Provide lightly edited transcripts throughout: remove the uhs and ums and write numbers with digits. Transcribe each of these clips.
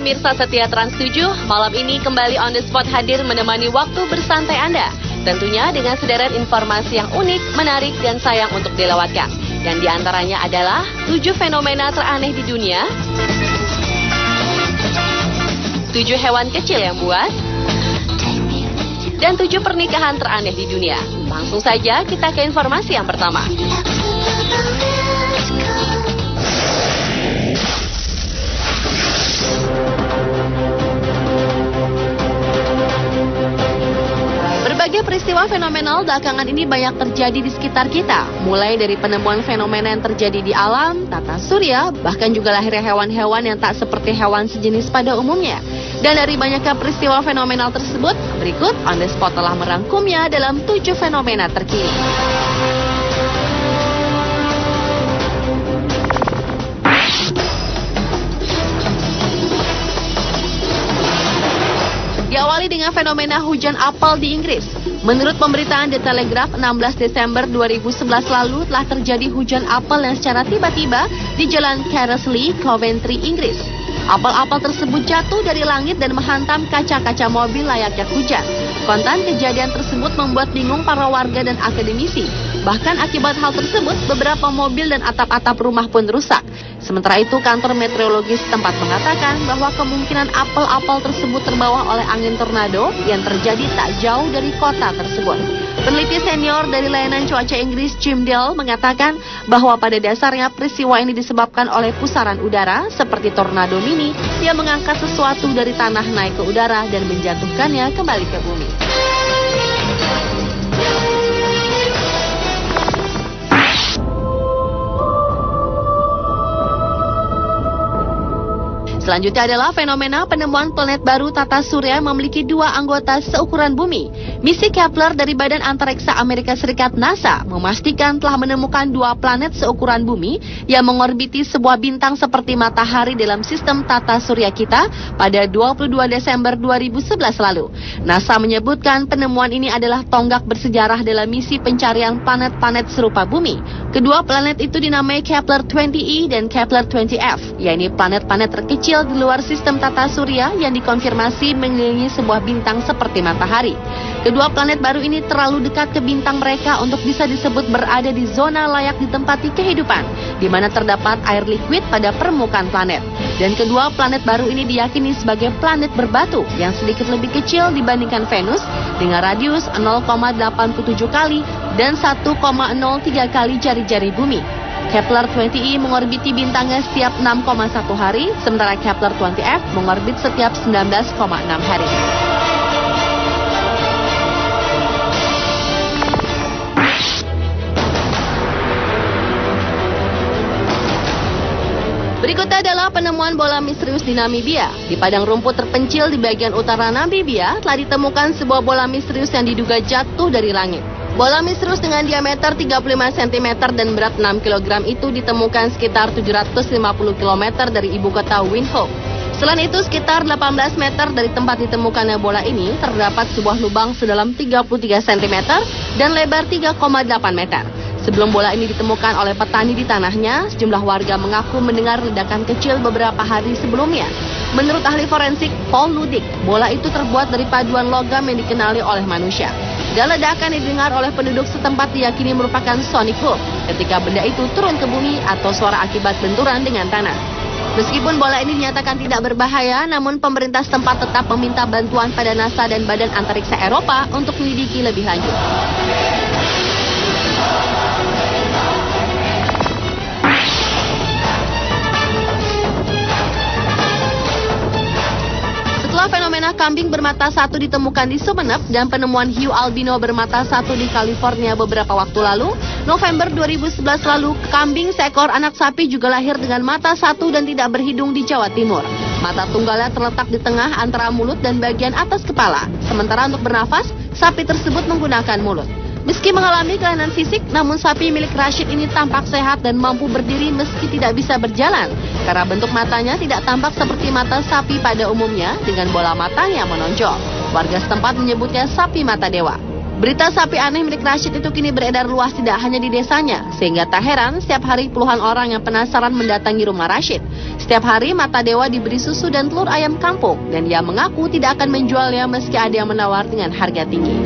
pemirsa setia Trans 7, malam ini kembali on the spot hadir menemani waktu bersantai Anda. Tentunya dengan sederet informasi yang unik, menarik, dan sayang untuk dilewatkan. Dan diantaranya adalah 7 fenomena teraneh di dunia, 7 hewan kecil yang buas, dan 7 pernikahan teraneh di dunia. Langsung saja kita ke informasi yang pertama. Berbagai peristiwa fenomenal belakangan ini banyak terjadi di sekitar kita. Mulai dari penemuan fenomena yang terjadi di alam, tata surya, bahkan juga lahirnya hewan-hewan yang tak seperti hewan sejenis pada umumnya. Dan dari banyaknya peristiwa fenomenal tersebut, berikut On The Spot telah merangkumnya dalam 7 fenomena terkini. Diawali dengan fenomena hujan apel di Inggris. Menurut pemberitaan The Telegraph, 16 Desember 2011 lalu telah terjadi hujan apel yang secara tiba-tiba di Jalan Carsley, Coventry, Inggris. Apel-apel tersebut jatuh dari langit dan menghantam kaca-kaca mobil layaknya hujan. Konten kejadian tersebut membuat bingung para warga dan akademisi. Bahkan akibat hal tersebut, beberapa mobil dan atap-atap rumah pun rusak. Sementara itu, kantor meteorologi setempat mengatakan bahwa kemungkinan apel-apel tersebut terbawa oleh angin tornado yang terjadi tak jauh dari kota tersebut. Peneliti senior dari layanan cuaca Inggris, Jim Dale, mengatakan bahwa pada dasarnya peristiwa ini disebabkan oleh pusaran udara seperti tornado mini yang mengangkat sesuatu dari tanah naik ke udara dan menjatuhkannya kembali ke bumi. Selanjutnya adalah fenomena penemuan planet baru tata surya yang memiliki 2 anggota seukuran bumi. Misi Kepler dari Badan Antariksa Amerika Serikat NASA memastikan telah menemukan 2 planet seukuran bumi yang mengorbiti sebuah bintang seperti matahari dalam sistem tata surya kita pada 22 Desember 2011 lalu. NASA menyebutkan penemuan ini adalah tonggak bersejarah dalam misi pencarian planet-planet serupa bumi. Kedua planet itu dinamai Kepler 20e dan Kepler 20f, yaitu planet-planet terkecil di luar sistem tata surya yang dikonfirmasi mengelilingi sebuah bintang seperti matahari. Kedua planet baru ini terlalu dekat ke bintang mereka untuk bisa disebut berada di zona layak ditempati kehidupan, di mana terdapat air liquid pada permukaan planet. Dan kedua planet baru ini diyakini sebagai planet berbatu yang sedikit lebih kecil dibandingkan Venus dengan radius 0,87 kali dan 1,03 kali jari-jari bumi. Kepler 20e mengorbiti bintangnya setiap 6,1 hari, sementara Kepler 20f mengorbit setiap 19,6 hari. Berikutnya adalah penemuan bola misterius di Namibia. Di padang rumput terpencil di bagian utara Namibia telah ditemukan sebuah bola misterius yang diduga jatuh dari langit. Bola misterius dengan diameter 35 cm dan berat 6 kg itu ditemukan sekitar 750 km dari ibu kota Windhoek. Selain itu, sekitar 18 meter dari tempat ditemukannya bola ini terdapat sebuah lubang sedalam 33 cm dan lebar 3,8 meter. Sebelum bola ini ditemukan oleh petani di tanahnya, sejumlah warga mengaku mendengar ledakan kecil beberapa hari sebelumnya. Menurut ahli forensik Paul Ludik, bola itu terbuat dari paduan logam yang dikenali oleh manusia. Dan ledakan didengar oleh penduduk setempat diyakini merupakan sonic boom ketika benda itu turun ke bumi atau suara akibat benturan dengan tanah. Meskipun bola ini dinyatakan tidak berbahaya, namun pemerintah setempat tetap meminta bantuan pada NASA dan Badan Antariksa Eropa untuk menyelidiki lebih lanjut. Setelah fenomena kambing bermata satu ditemukan di Sumeneb dan penemuan hiu albino bermata satu di California beberapa waktu lalu, November 2011 lalu, kambing seekor anak sapi juga lahir dengan mata satu dan tidak berhidung di Jawa Timur. Mata tunggalnya terletak di tengah antara mulut dan bagian atas kepala. Sementara untuk bernafas, sapi tersebut menggunakan mulut. Meski mengalami kelainan fisik, namun sapi milik Rashid ini tampak sehat dan mampu berdiri meski tidak bisa berjalan. Karena bentuk matanya tidak tampak seperti mata sapi pada umumnya dengan bola mata yang menonjol. Warga setempat menyebutnya sapi mata dewa. Berita sapi aneh milik Rashid itu kini beredar luas tidak hanya di desanya, sehingga tak heran setiap hari puluhan orang yang penasaran mendatangi rumah Rashid. Setiap hari mata dewa diberi susu dan telur ayam kampung, dan ia mengaku tidak akan menjualnya meski ada yang menawar dengan harga tinggi.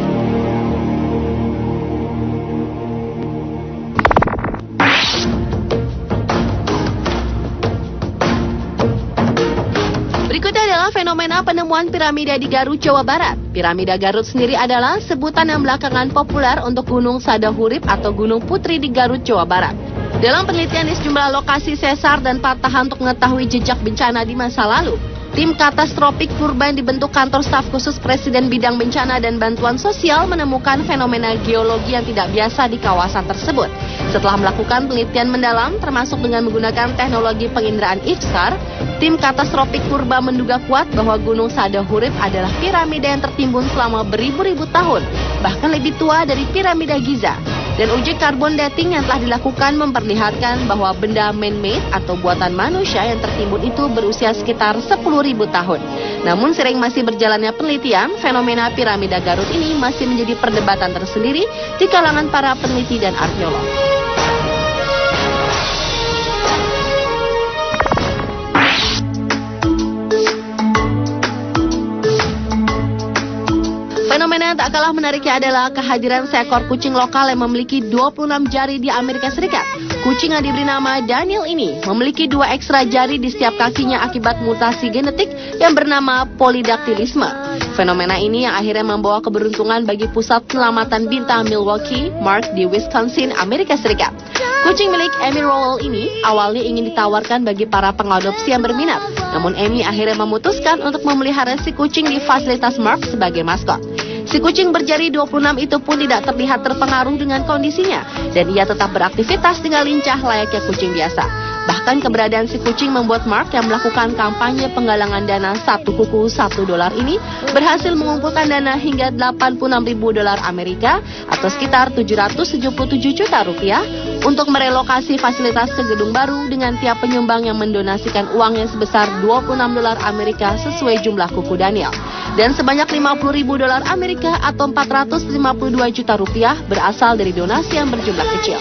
Berikutnya adalah fenomena penemuan piramida di Garut, Jawa Barat. Piramida Garut sendiri adalah sebutan yang belakangan populer untuk Gunung Sadahurip atau Gunung Putri di Garut, Jawa Barat. Dalam penelitian di sejumlah lokasi sesar dan patahan untuk mengetahui jejak bencana di masa lalu, tim Katastrofik Purba yang dibentuk kantor staf khusus Presiden Bidang Bencana dan Bantuan Sosial menemukan fenomena geologi yang tidak biasa di kawasan tersebut. Setelah melakukan penelitian mendalam, termasuk dengan menggunakan teknologi penginderaan IFSAR, tim Katastrofik Purba menduga kuat bahwa Gunung Sadahurip adalah piramida yang tertimbun selama beribu-ribu tahun, bahkan lebih tua dari piramida Giza. Dan uji karbon dating yang telah dilakukan memperlihatkan bahwa benda man-made atau buatan manusia yang tertimbun itu berusia sekitar 10.000 tahun. Namun sering masih berjalannya penelitian, fenomena piramida Garut ini masih menjadi perdebatan tersendiri di kalangan para peneliti dan arkeolog. Fenomena yang tak kalah menariknya adalah kehadiran seekor kucing lokal yang memiliki 26 jari di Amerika Serikat. Kucing yang diberi nama Daniel ini memiliki 2 ekstra jari di setiap kakinya akibat mutasi genetik yang bernama polidaktilisme. Fenomena ini yang akhirnya membawa keberuntungan bagi pusat penyelamatan bintang Milwaukee Park di Wisconsin, Amerika Serikat. Kucing milik Amy Rowell ini awalnya ingin ditawarkan bagi para pengadopsi yang berminat. Namun Amy akhirnya memutuskan untuk memelihara si kucing di fasilitas Mark sebagai maskot. Si kucing berjari 26 itu pun tidak terlihat terpengaruh dengan kondisinya, dan ia tetap beraktivitas dengan lincah layaknya kucing biasa. Bahkan keberadaan si kucing membuat Mark yang melakukan kampanye penggalangan dana $1 kuku $1 ini berhasil mengumpulkan dana hingga $86.000 Amerika atau sekitar 777 juta rupiah untuk merelokasi fasilitas ke gedung baru dengan tiap penyumbang yang mendonasikan uangnya sebesar $26 Amerika sesuai jumlah kuku Daniel. Dan sebanyak $50.000 Amerika atau 452 juta rupiah berasal dari donasi yang berjumlah kecil.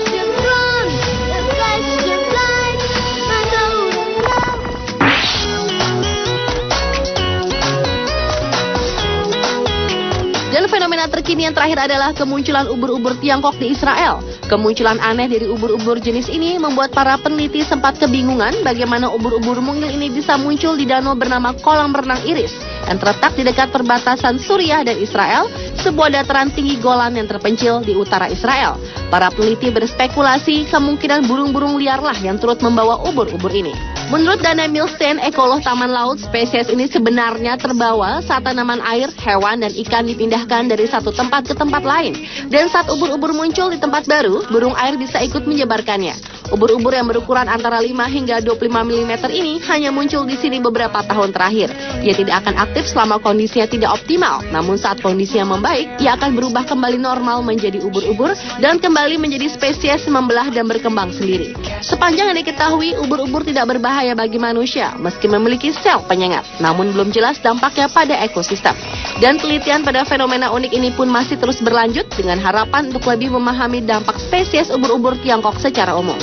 Dan fenomena terkini yang terakhir adalah kemunculan ubur-ubur Tiongkok di Israel. Kemunculan aneh dari ubur-ubur jenis ini membuat para peneliti sempat kebingungan bagaimana ubur-ubur mungil ini bisa muncul di danau bernama Kolam Renang Iris yang terletak di dekat perbatasan Suriah dan Israel, sebuah dataran tinggi Golan yang terpencil di utara Israel. Para peneliti berspekulasi kemungkinan burung-burung liarlah yang turut membawa ubur-ubur ini. Menurut Dana Milstein, ekolog taman laut, spesies ini sebenarnya terbawa saat tanaman air, hewan, dan ikan dipindahkan dari satu tempat ke tempat lain. Dan saat ubur-ubur muncul di tempat baru, burung air bisa ikut menyebarkannya. Ubur-ubur yang berukuran antara 5 hingga 25 mm ini hanya muncul di sini beberapa tahun terakhir. Ia tidak akan aktif selama kondisinya tidak optimal. Namun saat kondisinya membaik, ia akan berubah kembali normal menjadi ubur-ubur dan kembali menjadi spesies membelah dan berkembang sendiri. Sepanjang yang diketahui, ubur-ubur tidak berbahaya bagi manusia meski memiliki sel penyengat. Namun belum jelas dampaknya pada ekosistem. Dan penelitian pada fenomena unik ini pun masih terus berlanjut dengan harapan untuk lebih memahami dampak spesies ubur-ubur Tiongkok secara umum.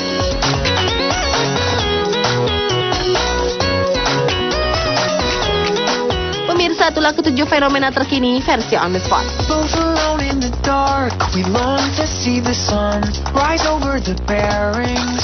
Pemirsa, itulah ketujuh fenomena terkini versi On The Spot. Both alone in the dark, we long to see the sun rise over the bearings.